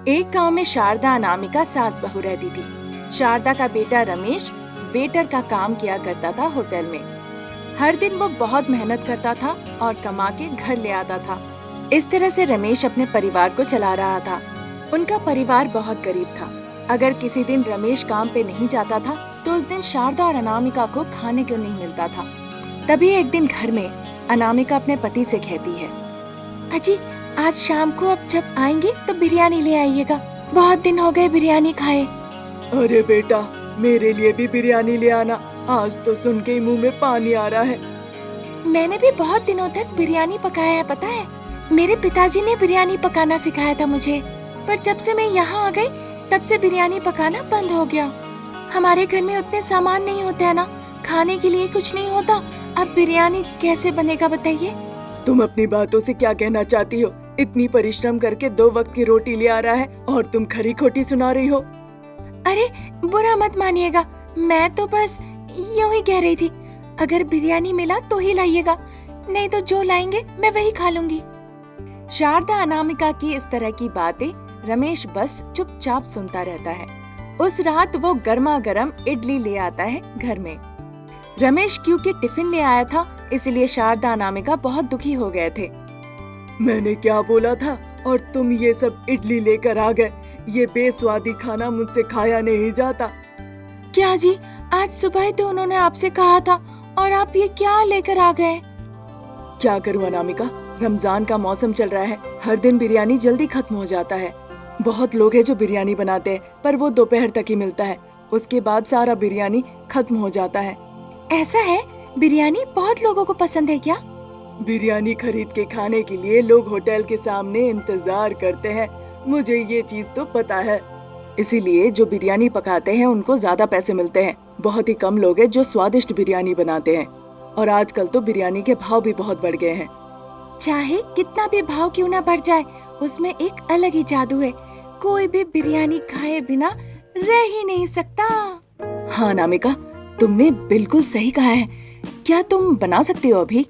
एक गांव में शारदा अनामिका सास बहू रहती थी। शारदा का बेटा रमेश वेटर का काम किया करता था होटल में। हर दिन वो बहुत मेहनत करता था और कमा के घर ले आता था। इस तरह से रमेश अपने परिवार को चला रहा था। उनका परिवार बहुत गरीब था। अगर किसी दिन रमेश काम पे नहीं जाता था तो उस दिन शारदा और अनामिका को खाने को नहीं मिलता था। तभी एक दिन घर में अनामिका अपने पति से कहती है, अजी आज शाम को आप जब आएंगे तो बिरयानी ले आइएगा, बहुत दिन हो गए बिरयानी खाए। अरे बेटा, मेरे लिए भी बिरयानी ले आना, आज तो सुन के ही मुंह में पानी आ रहा है। मैंने भी बहुत दिनों तक बिरयानी पकाया है, पता है। मेरे पिताजी ने बिरयानी पकाना सिखाया था मुझे, पर जब से मैं यहाँ आ गई तब से बिरयानी पकाना बंद हो गया। हमारे घर में उतने सामान नहीं होते हैं ना, खाने के लिए कुछ नहीं होता। अब बिरयानी कैसे बनेगा बताइए। तुम अपनी बातों से क्या कहना चाहती हो? इतनी परिश्रम करके 2 वक्त की रोटी ले आ रहा है और तुम खरी खोटी सुना रही हो। अरे बुरा मत मानिएगा, मैं तो बस यूं ही कह रही थी। अगर बिरयानी मिला तो ही लाइएगा, नहीं तो जो लाएंगे मैं वही खा लूंगी। शारदा अनामिका की इस तरह की बातें रमेश बस चुपचाप सुनता रहता है। उस रात वो गर्मा गर्म इडली ले आता है घर में। रमेश क्योंकि टिफिन ले आया था इसलिए शारदा अनामिका बहुत दुखी हो गए थे। मैंने क्या बोला था और तुम ये सब इडली लेकर आ गए। ये बेस्वादी खाना मुझसे खाया नहीं जाता। क्या जी, आज सुबह ही तो उन्होंने आपसे कहा था और आप ये क्या लेकर आ गए। क्या करूं अनामिका, रमजान का मौसम चल रहा है, हर दिन बिरयानी जल्दी खत्म हो जाता है। बहुत लोग हैं जो बिरयानी बनाते हैं पर वो दोपहर तक ही मिलता है, उसके बाद सारा बिरयानी खत्म हो जाता है। ऐसा है, बिरयानी बहुत लोगों को पसंद है क्या? बिरयानी खरीद के खाने के लिए लोग होटल के सामने इंतजार करते हैं, मुझे ये चीज तो पता है। इसीलिए जो बिरयानी पकाते हैं उनको ज्यादा पैसे मिलते हैं। बहुत ही कम लोग हैं जो स्वादिष्ट बिरयानी बनाते हैं और आजकल तो बिरयानी के भाव भी बहुत बढ़ गए हैं। चाहे कितना भी भाव क्यों ना बढ़ जाए, उसमें एक अलग ही जादू है। कोई भी बिरयानी खाए बिना रह ही नहीं सकता। हाँ अनामिका, तुमने बिल्कुल सही कहा है। क्या तुम बना सकती हो अभी?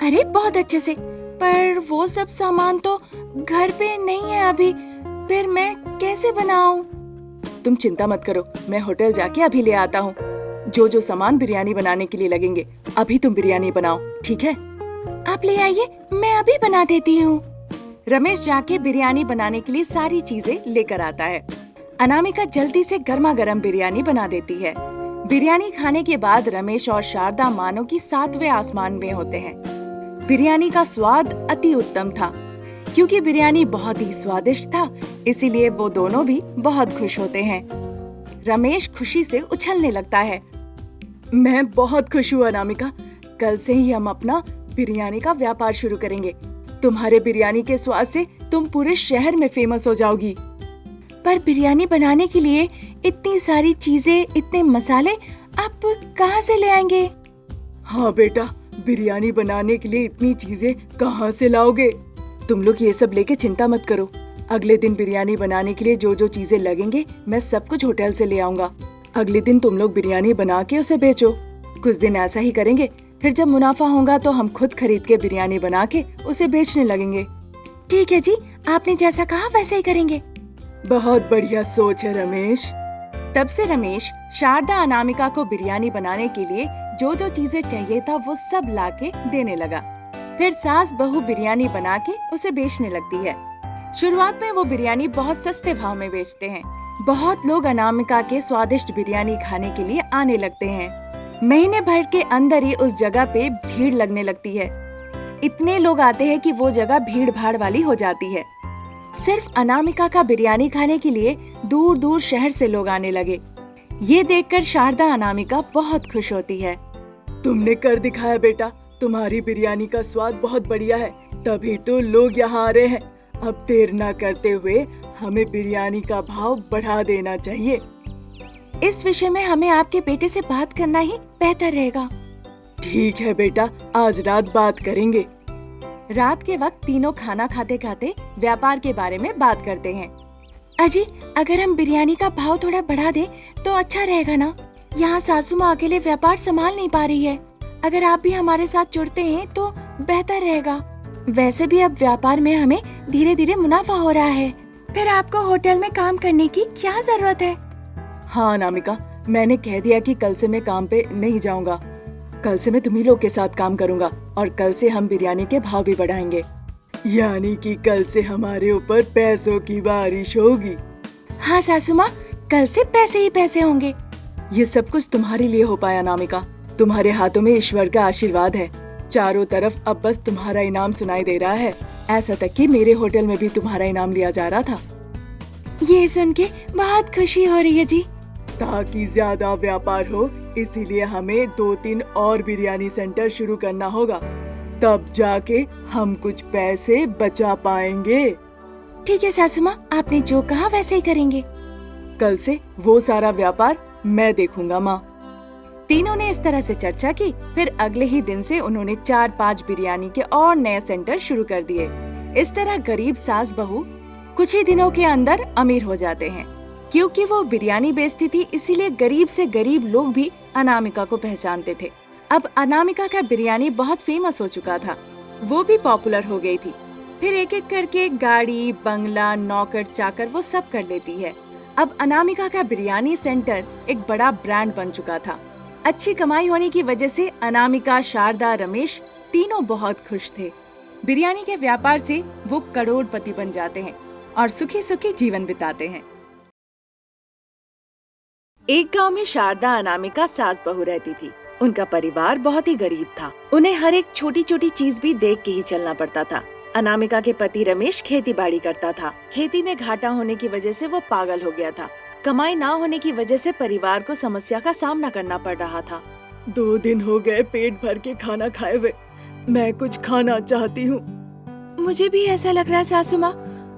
अरे बहुत अच्छे से, पर वो सब सामान तो घर पे नहीं है अभी, फिर मैं कैसे बनाऊं? तुम चिंता मत करो, मैं होटल जाके अभी ले आता हूँ। जो जो सामान बिरयानी बनाने के लिए लगेंगे अभी तुम बिरयानी बनाओ, ठीक है? आप ले आइए, मैं अभी बना देती हूँ। रमेश जाके बिरयानी बनाने के लिए सारी चीजें लेकर आता है। अनामिका जल्दी से गर्मा गर्म बिरयानी बना देती है। बिरयानी खाने के बाद रमेश और शारदा मानो की 7वें आसमान में होते हैं। बिरयानी का स्वाद अति उत्तम था। क्योंकि बिरयानी बहुत ही स्वादिष्ट था, इसीलिए वो दोनों भी बहुत खुश होते हैं। रमेश खुशी से उछलने लगता है। मैं बहुत खुश हूँ अनामिका, कल से ही हम अपना बिरयानी का व्यापार शुरू करेंगे। तुम्हारे बिरयानी के स्वाद से तुम पूरे शहर में फेमस हो जाओगी। पर बिरयानी बनाने के लिए इतनी सारी चीजें, इतने मसाले आप कहाँ से ले आएंगे? हाँ बेटा, बिरयानी बनाने के लिए इतनी चीजें कहाँ से लाओगे? तुम लोग ये सब लेके चिंता मत करो। अगले दिन बिरयानी बनाने के लिए जो जो चीजें लगेंगे मैं सब कुछ होटल से ले आऊंगा। अगले दिन तुम लोग बिरयानी बना के उसे बेचो। कुछ दिन ऐसा ही करेंगे, फिर जब मुनाफा होगा तो हम खुद खरीद के बिरयानी बना के उसे बेचने लगेंगे। ठीक है जी, आपने जैसा कहा वैसे ही करेंगे। बहुत बढ़िया सोच है रमेश। तब से रमेश शारदा अनामिका को बिरयानी बनाने के लिए जो जो चीजें चाहिए था वो सब लाके देने लगा। फिर सास बहू बिरयानी बना के उसे बेचने लगती है। शुरुआत में वो बिरयानी बहुत सस्ते भाव में बेचते हैं। बहुत लोग अनामिका के स्वादिष्ट बिरयानी खाने के लिए आने लगते हैं। महीने भर के अंदर ही उस जगह पे भीड़ लगने लगती है। इतने लोग आते हैं कि वो जगह भीड़ भाड़ वाली हो जाती है। सिर्फ अनामिका का बिरयानी खाने के लिए दूर दूर शहर से लोग आने लगे। ये देखकर शारदा अनामिका बहुत खुश होती है। तुमने कर दिखाया बेटा, तुम्हारी बिरयानी का स्वाद बहुत बढ़िया है, तभी तो लोग यहाँ आ रहे हैं। अब देर न करते हुए हमें बिरयानी का भाव बढ़ा देना चाहिए। इस विषय में हमें आपके बेटे से बात करना ही बेहतर रहेगा। ठीक है बेटा, आज रात बात करेंगे। रात के वक्त तीनों खाना खाते खाते व्यापार के बारे में बात करते हैं। अजी, अगर हम बिरयानी का भाव थोड़ा बढ़ा दें तो अच्छा रहेगा ना? यहाँ सासू माँ अकेले व्यापार संभाल नहीं पा रही है। अगर आप भी हमारे साथ जुड़ते हैं तो बेहतर रहेगा। वैसे भी अब व्यापार में हमें धीरे धीरे मुनाफा हो रहा है। फिर आपको होटल में काम करने की क्या जरूरत है? हाँ अनामिका, मैंने कह दिया कि कल से मैं काम पे नहीं जाऊंगा। कल से मैं तुम्ही लोग के साथ काम करूंगा और कल से हम बिरयानी के भाव भी बढ़ाएंगे। यानी कि कल से हमारे ऊपर पैसों की बारिश होगी। हाँ सासू माँ, कल से पैसे ही पैसे होंगे। ये सब कुछ तुम्हारे लिए हो पाया अनामिका। तुम्हारे हाथों में ईश्वर का आशीर्वाद है। चारों तरफ अब बस तुम्हारा इनाम सुनाई दे रहा है। ऐसा तक कि मेरे होटल में भी तुम्हारा इनाम लिया जा रहा था। ये सुन के बहुत खुशी हो रही है जी। ताकि ज्यादा व्यापार हो, इसीलिए हमें 2-3 और बिरयानी सेंटर शुरू करना होगा। तब जाके हम कुछ पैसे बचा पाएंगे। ठीक है सासू माँ, आपने जो कहा वैसे ही करेंगे। कल से वो सारा व्यापार मैं देखूंगा माँ। तीनों ने इस तरह से चर्चा की। फिर अगले ही दिन से उन्होंने 4-5 बिरयानी के और नए सेंटर शुरू कर दिए। इस तरह गरीब सास बहू कुछ ही दिनों के अंदर अमीर हो जाते हैं। क्योंकि वो बिरयानी बेचती थी, इसीलिए गरीब से गरीब लोग भी अनामिका को पहचानते थे। अब अनामिका का बिरयानी बहुत फेमस हो चुका था, वो भी पॉपुलर हो गई थी। फिर एक एक करके गाड़ी, बंगला, नौकर चाकर वो सब कर लेती है। अब अनामिका का बिरयानी सेंटर एक बड़ा ब्रांड बन चुका था। अच्छी कमाई होने की वजह से अनामिका, शारदा, रमेश तीनों बहुत खुश थे। बिरयानी के व्यापार से वो करोड़पति बन जाते हैं और सुखी सुखी जीवन बिताते हैं। एक गांव में शारदा, अनामिका सास बहू रहती थी। उनका परिवार बहुत ही गरीब था। उन्हें हर एक छोटी छोटी चीज भी देख के ही चलना पड़ता था। अनामिका के पति रमेश खेती बाड़ी करता था। खेती में घाटा होने की वजह से वो पागल हो गया था। कमाई ना होने की वजह से परिवार को समस्या का सामना करना पड़ रहा था। 2 दिन हो गए पेट भर के खाना खाए हुए। मैं कुछ खाना चाहती हूँ। मुझे भी ऐसा लग रहा है सासू माँ।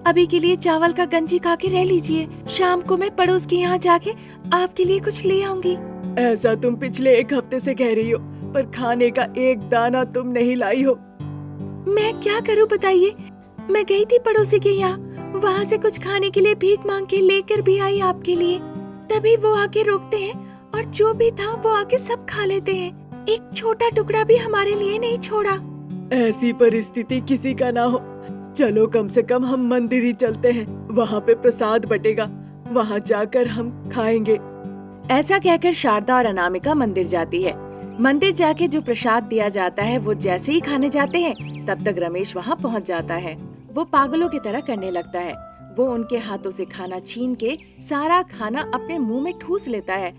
अभी के लिए चावल का गंजी खा के रह लीजिए। शाम को मैं पड़ोस के यहाँ जाके आपके लिए कुछ ले आऊंगी। ऐसा तुम पिछले 1 हफ्ते से कह रही हो, पर खाने का एक दाना तुम नहीं लाई हो। मैं क्या करूँ बताइए। मैं गई थी पड़ोसी के यहाँ, वहाँ से कुछ खाने के लिए भीख मांग के लेकर भी आई आपके लिए। तभी वो आके रोकते हैं और जो भी था वो आके सब खा लेते हैं। एक छोटा टुकड़ा भी हमारे लिए नहीं छोड़ा। ऐसी परिस्थिति किसी का ना हो। चलो कम से कम हम मंदिर ही चलते हैं, वहाँ पे प्रसाद बटेगा, वहाँ जाकर हम खाएंगे। ऐसा कहकर शारदा और अनामिका मंदिर जाती है। मंदिर जाके जो प्रसाद दिया जाता है वो जैसे ही खाने जाते हैं, तब तक रमेश वहाँ पहुँच जाता है। वो पागलों की तरह करने लगता है। वो उनके हाथों से खाना छीन के सारा खाना अपने मुंह में ठूस लेता है।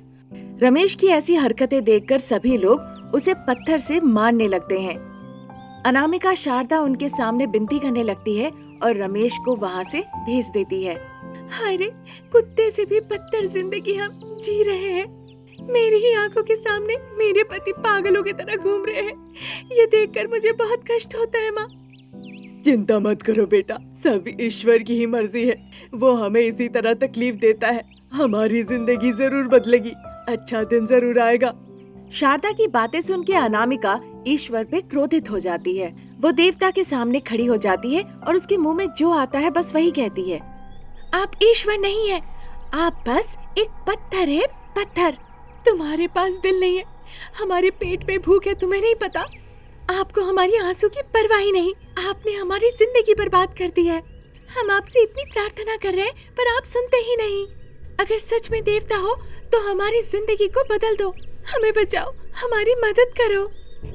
रमेश की ऐसी हरकतें देखकर सभी लोग उसे पत्थर से मारने लगते हैं। अनामिका, शारदा उनके सामने विनती करने लगती है और रमेश को वहाँ से भेज देती है। हाय रे, कुत्ते से भी बदतर जिंदगी हम जी रहे हैं। मेरी ही आंखों के सामने मेरे पति पागलों की तरह घूम रहे हैं। ये देखकर मुझे बहुत कष्ट होता है माँ। चिंता मत करो बेटा, सब ईश्वर की ही मर्जी है। वो हमें इसी तरह तकलीफ देता है। हमारी जिंदगी जरूर बदलेगी, अच्छा दिन जरूर आएगा। शारदा की बातें सुन के अनामिका ईश्वर पे क्रोधित हो जाती है। वो देवता के सामने खड़ी हो जाती है और उसके मुंह में जो आता है बस वही कहती है। आप ईश्वर नहीं है, आप बस एक पत्थर है, पत्थर। तुम्हारे पास दिल नहीं है, हमारे पेट में भूख है, तुम्हें नहीं पता। आपको हमारी आंसू की परवाह ही नहीं। आपने हमारी जिंदगी बर्बाद कर दी है। हम आपसे इतनी प्रार्थना कर रहे हैं पर आप सुनते ही नहीं। अगर सच में देवता हो तो हमारी जिंदगी को बदल दो, हमें बचाओ, हमारी मदद करो।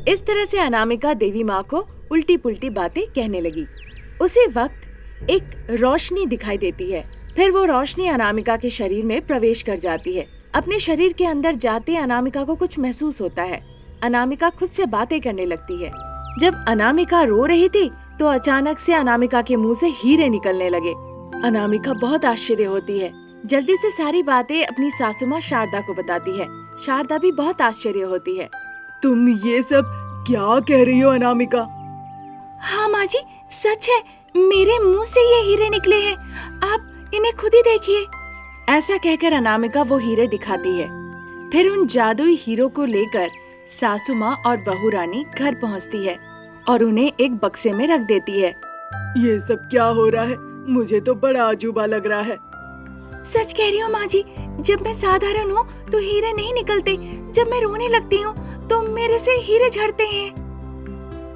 इस तरह से अनामिका देवी माँ को उल्टी पुल्टी बातें कहने लगी। उसी वक्त एक रोशनी दिखाई देती है। फिर वो रोशनी अनामिका के शरीर में प्रवेश कर जाती है। अपने शरीर के अंदर जाते अनामिका को कुछ महसूस होता है। अनामिका खुद से बातें करने लगती है। जब अनामिका रो रही थी तो अचानक से अनामिका के मुंह से हीरे निकलने लगे। अनामिका बहुत आश्चर्य होती है। जल्दी से सारी बातें अपनी सासू माँ शारदा को बताती है। शारदा भी बहुत आश्चर्य होती है। तुम ये सब क्या कह रही हो अनामिका? हाँ माँ जी, सच है, मेरे मुंह से ये हीरे निकले हैं। आप इन्हें खुद ही देखिए। ऐसा कहकर अनामिका वो हीरे दिखाती है। फिर उन जादुई हीरो को लेकर सासू माँ और बहू रानी घर पहुँचती है और उन्हें एक बक्से में रख देती है। ये सब क्या हो रहा है? मुझे तो बड़ा अजूबा लग रहा है। सच कह रही हूँ माँ जी, जब मैं साधारण हूँ तो हीरे नहीं निकलते। जब मैं रोने लगती हूँ तो मेरे से हीरे झड़ते हैं।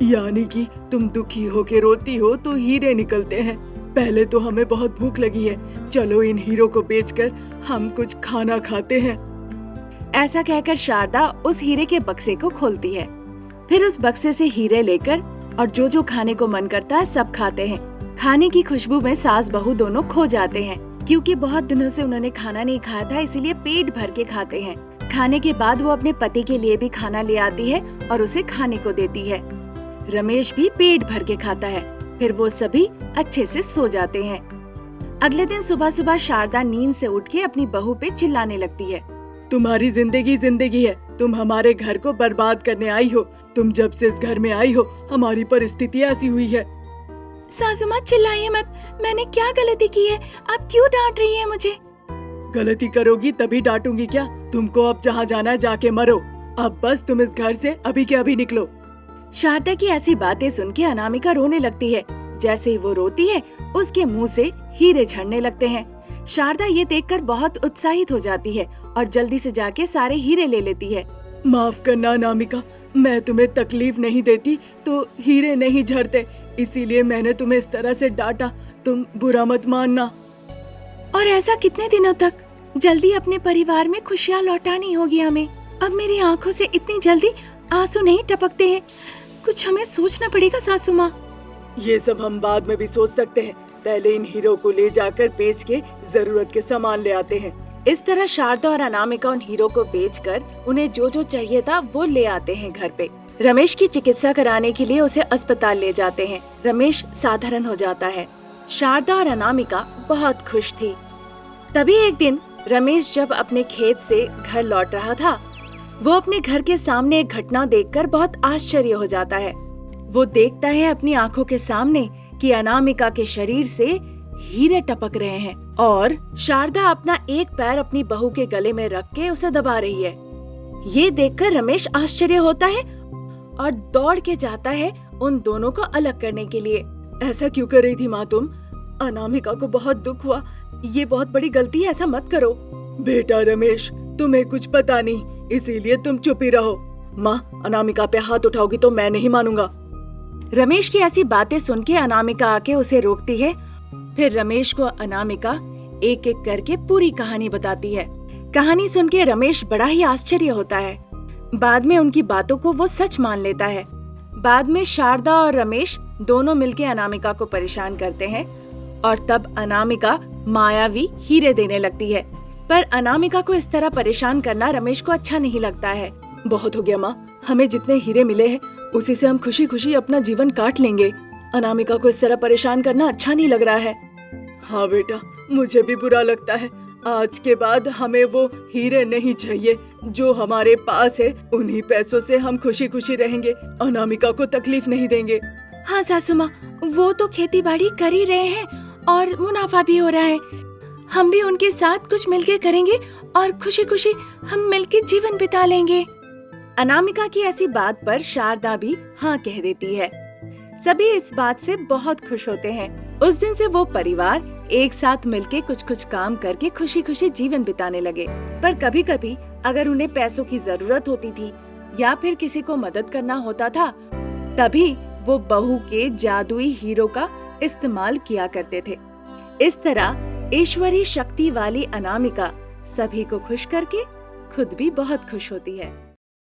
यानी कि तुम दुखी होके रोती हो तो हीरे निकलते हैं। पहले तो हमें बहुत भूख लगी है, चलो इन हीरो को बेचकर हम कुछ खाना खाते हैं। ऐसा कहकर शारदा उस हीरे के बक्से को खोलती है। फिर उस बक्से से हीरे लेकर और जो खाने को मन करता है सब खाते हैं। खाने की खुशबू में सास बहू दोनों खो जाते हैं, क्योंकि बहुत दिनों से उन्होंने खाना नहीं खाया था, इसीलिए पेट भर के खाते हैं। खाने के बाद वो अपने पति के लिए भी खाना ले आती है और उसे खाने को देती है। रमेश भी पेट भर के खाता है। फिर वो सभी अच्छे से सो जाते हैं। अगले दिन सुबह सुबह शारदा नींद से उठ के अपनी बहू पे चिल्लाने लगती है। तुम्हारी जिंदगी जिंदगी है, तुम हमारे घर को बर्बाद करने आई हो। तुम जब से इस घर में आई हो हमारी परिस्थिति ऐसी हुई है। सासू माँ चिल्लाइए मत, मैंने क्या गलती की है? आप क्यों डांट रही है मुझे? गलती करोगी तभी डांटूंगी क्या? तुमको अब जहाँ जाना है जाके मरो। अब बस तुम इस घर से अभी के अभी निकलो। शारदा की ऐसी बातें सुन के अनामिका रोने लगती है। जैसे ही वो रोती है उसके मुंह से हीरे झड़ने लगते हैं। शारदा ये देखकर बहुत उत्साहित हो जाती है और जल्दी से जाके सारे हीरे ले लेती है। माफ करना अनामिका, मैं तुम्हें तकलीफ नहीं देती तो हीरे नहीं झड़ते, इसीलिए मैंने तुम्हें इस तरह से डांटा। तुम बुरा मत मानना। और ऐसा कितने दिनों तक? जल्दी अपने परिवार में खुशियाँ लौटानी होगी हमें। अब मेरी आँखों से इतनी जल्दी आंसू नहीं टपकते हैं। कुछ हमें सोचना पड़ेगा सासू माँ। ये सब हम बाद में भी सोच सकते हैं, पहले इन हीरो को ले जाकर बेच के जरूरत के सामान ले आते हैं। इस तरह शारदा और अनामिका उन हीरो को बेचकर उन्हें जो चाहिए था वो ले आते हैं घर पे। रमेश की चिकित्सा कराने के लिए उसे अस्पताल ले जाते हैं। रमेश साधारण हो जाता है। शारदा और अनामिका बहुत खुश थी। तभी एक दिन रमेश जब अपने खेत से घर लौट रहा था, वो अपने घर के सामने एक घटना देखकर बहुत आश्चर्य हो जाता है। वो देखता है अपनी आंखों के सामने कि अनामिका के शरीर से हीरे टपक रहे हैं और शारदा अपना एक पैर अपनी बहू के गले में रख के उसे दबा रही है। ये देखकर रमेश आश्चर्य होता है और दौड़ के जाता है उन दोनों को अलग करने के लिए। ऐसा क्यों कर रही थी माँ तुम? अनामिका को बहुत दुख हुआ, ये बहुत बड़ी गलती है, ऐसा मत करो। बेटा रमेश, तुम्हें कुछ पता नहीं, इसीलिए तुम चुप ही रहो। माँ, अनामिका पे हाथ उठाओगी तो मैं नहीं मानूंगा। रमेश की ऐसी बातें सुन के अनामिका आके उसे रोकती है। फिर रमेश को अनामिका एक एक करके पूरी कहानी बताती है। कहानी सुन के रमेश बड़ा ही आश्चर्य होता है। बाद में उनकी बातों को वो सच मान लेता है। बाद में शारदा और रमेश दोनों मिलके अनामिका को परेशान करते हैं और तब अनामिका मायावी हीरे देने लगती है। पर अनामिका को इस तरह परेशान करना रमेश को अच्छा नहीं लगता है। बहुत हो गया माँ, हमें जितने हीरे मिले हैं उसी से हम खुशी खुशी अपना जीवन काट लेंगे। अनामिका को इस तरह परेशान करना अच्छा नहीं लग रहा है। हाँ बेटा, मुझे भी बुरा लगता है। आज के बाद हमें वो हीरे नहीं चाहिए, जो हमारे पास है उन्हीं पैसों से हम खुशी खुशी रहेंगे, अनामिका को तकलीफ नहीं देंगे। हाँ सासू माँ, वो तो खेती बाड़ी कर ही रहे हैं और मुनाफा भी हो रहा है। हम भी उनके साथ कुछ मिलके करेंगे और खुशी खुशी हम मिलके जीवन बिता लेंगे। अनामिका की ऐसी बात पर शारदा भी हाँ कह देती है। सभी इस बात से बहुत खुश होते हैं। उस दिन से वो परिवार एक साथ मिलके कुछ काम करके खुशी खुशी जीवन बिताने लगे। पर कभी कभी अगर उन्हें पैसों की जरूरत होती थी या फिर किसी को मदद करना होता था, तभी वो बहू के जादुई हीरो का इस्तेमाल किया करते थे। इस तरह ईश्वरी शक्ति वाली अनामिका सभी को खुश करके खुद भी बहुत खुश होती है।